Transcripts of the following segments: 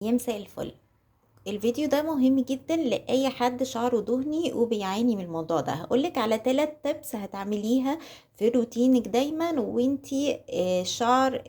يا مساء الفل. الفيديو ده مهم جدا لأي حد شعره دهني وبيعاني من الموضوع ده. هقولك على 3 تبس هتعمليها في روتينك دايما وانتي الشعر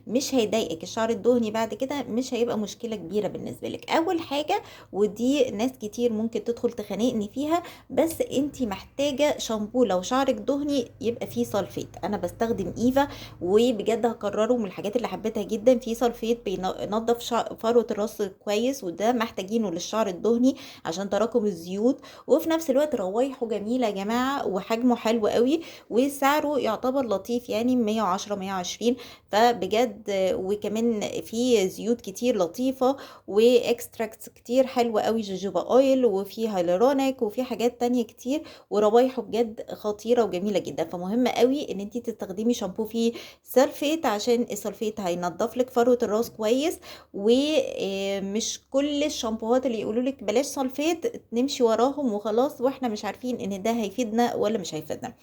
مش هيضايقك. الشعر الدهني بعد كده مش هيبقى مشكلة كبيرة بالنسبة لك. اول حاجة، ودي ناس كتير ممكن تدخل تخانقني فيها، بس انتي محتاجة شامبو لو شعرك دهني يبقى فيه سلفيت. انا بستخدم ايفا وبجد هكرره، من الحاجات اللي حبيتها جدا. فيه سلفيت بينظف فروة الراس كويس، وده محتاجينه للشعر الدهني عشان تراكم الزيوت، وفي نفس الوقت روايحه جميله يا جماعه وحجمه حلو قوي، وسعره يعتبر لطيف يعني 110 120. فبجد وكمان في زيوت كتير لطيفه واكستراكتس كتير حلوه قوي، جوجوبا اويل وفي هيلورونيك وفي حاجات تانية كتير، وروايحه بجد خطيره وجميله جدا. فمهم قوي ان انت تستخدمي شامبو فيه سلفيت، عشان السلفيت هينضف لك فروه الراس كويس. ومش كل الشامبوهات اللي يقولوا لك بلاش سلفيت نمشي وراهم وخلاص، واحنا مش عارفين ان ده هيفيدنا ولا مش هيفيدنا.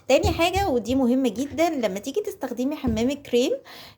تاني حاجة ودي مهمة جدا، لما تيجي تستخدمي حمام الكريم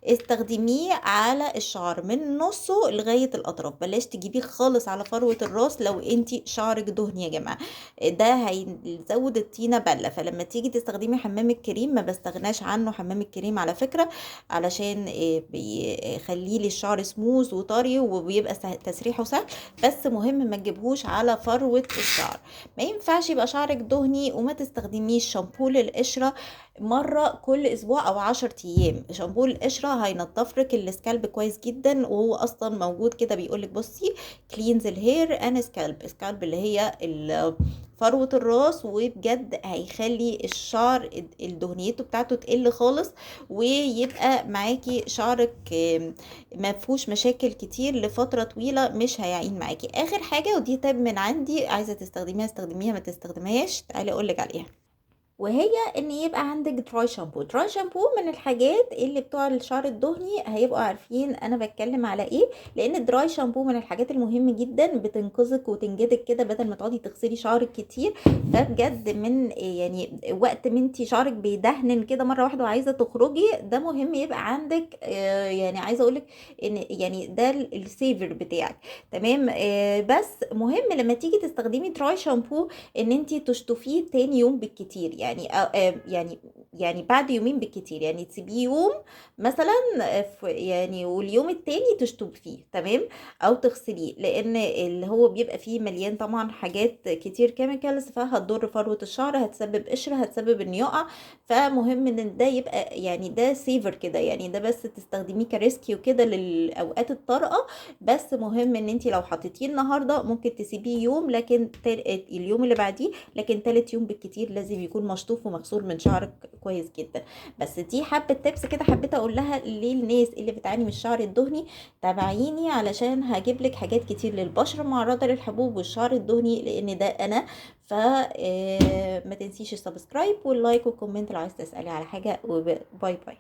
استخدميه على الشعر من نصه لغاية الاطراف، بلاش تجيبيه خالص على فروة الراس لو انتي شعرك دهني يا جماعة. ده هيزود الطينة بلة. فلما تيجي تستخدمي حمام الكريم، ما بستغناش عنه حمام الكريم على فكرة، علشان بيخلي لي الشعر سموز وطري وبيبقى تسريحه سهل. بس مهم ما تجيبهوش على فروة الشعر. ما ينفعش يبقى شعرك دهني وما تستخدميش شامبو للقشرة مرة كل اسبوع او 10 ايام. شامبو القشرة هينضف لك السكالب كويس جدا، وهو اصلا موجود كده بيقولك بصي كلينز الهير اند سكالب، سكالب اللي هي فروة الراس، وبجد هيخلي الشعر الدهنيته بتاعته تقل خالص، ويبقى معاكي شعرك ما فيهوش مشاكل كتير لفترة طويلة، مش هيعين معاكي. اخر حاجة ودي تاب من عندي، عايزة تستخدميها استخدميها، ما تستخدميهاش تعالي اقولك عليها، وهي ان يبقى عندك دراي شامبو. دراي شامبو من الحاجات اللي بتوع الشعر الدهني هيبقوا عارفين انا بتكلم على ايه، لان الدراي شامبو من الحاجات المهمة جدا، بتنقذك وتنجدك كده بدل ما تقعدي تغسلي شعرك كتير. فبجد من يعني وقت ما انتي شعرك بيدهن كده مرة واحدة وعايزة تخرجي، ده مهم يبقى عندك يعني عايزة اقولك ان يعني ده السيفر بتاعك. تمام. بس مهم لما تيجي تستخدمي دراي شامبو ان انتي تشطفيه تاني يوم بالكتير، يعني يعني بعد يومين بالكتير، يعني تسيبيه يوم مثلا يعني واليوم التاني تشطفيه. تمام. او تغسليه، لان اللي هو بيبقى فيه مليان طبعا حاجات كتير كيميكالز، فهتضر فروة الشعر، هتسبب قشرة، هتسبب انه يقع. فمهم ان ده يبقى يعني ده سيفر كده، يعني ده بس تستخدميه كريسكيو كده للاوقات الطارئة. بس مهم ان انت لو حطيتيه النهارده ممكن تسيبيه يوم، لكن اليوم اللي بعديه، لكن تالت يوم بالكتير لازم يكون مشطوف ومغسول من شعرك كويس جدا. بس دي حبة تبس كده حبيت اقولها للناس اللي بتعاني من الشعر الدهني. تابعيني علشان هجيب لك حاجات كتير للبشرة معرضة للحبوب والشعر الدهني، لان ده انا. ف ما تنسيش السبسكرايب واللايك والكومنت لو عايز تسألي على حاجة، وباي باي.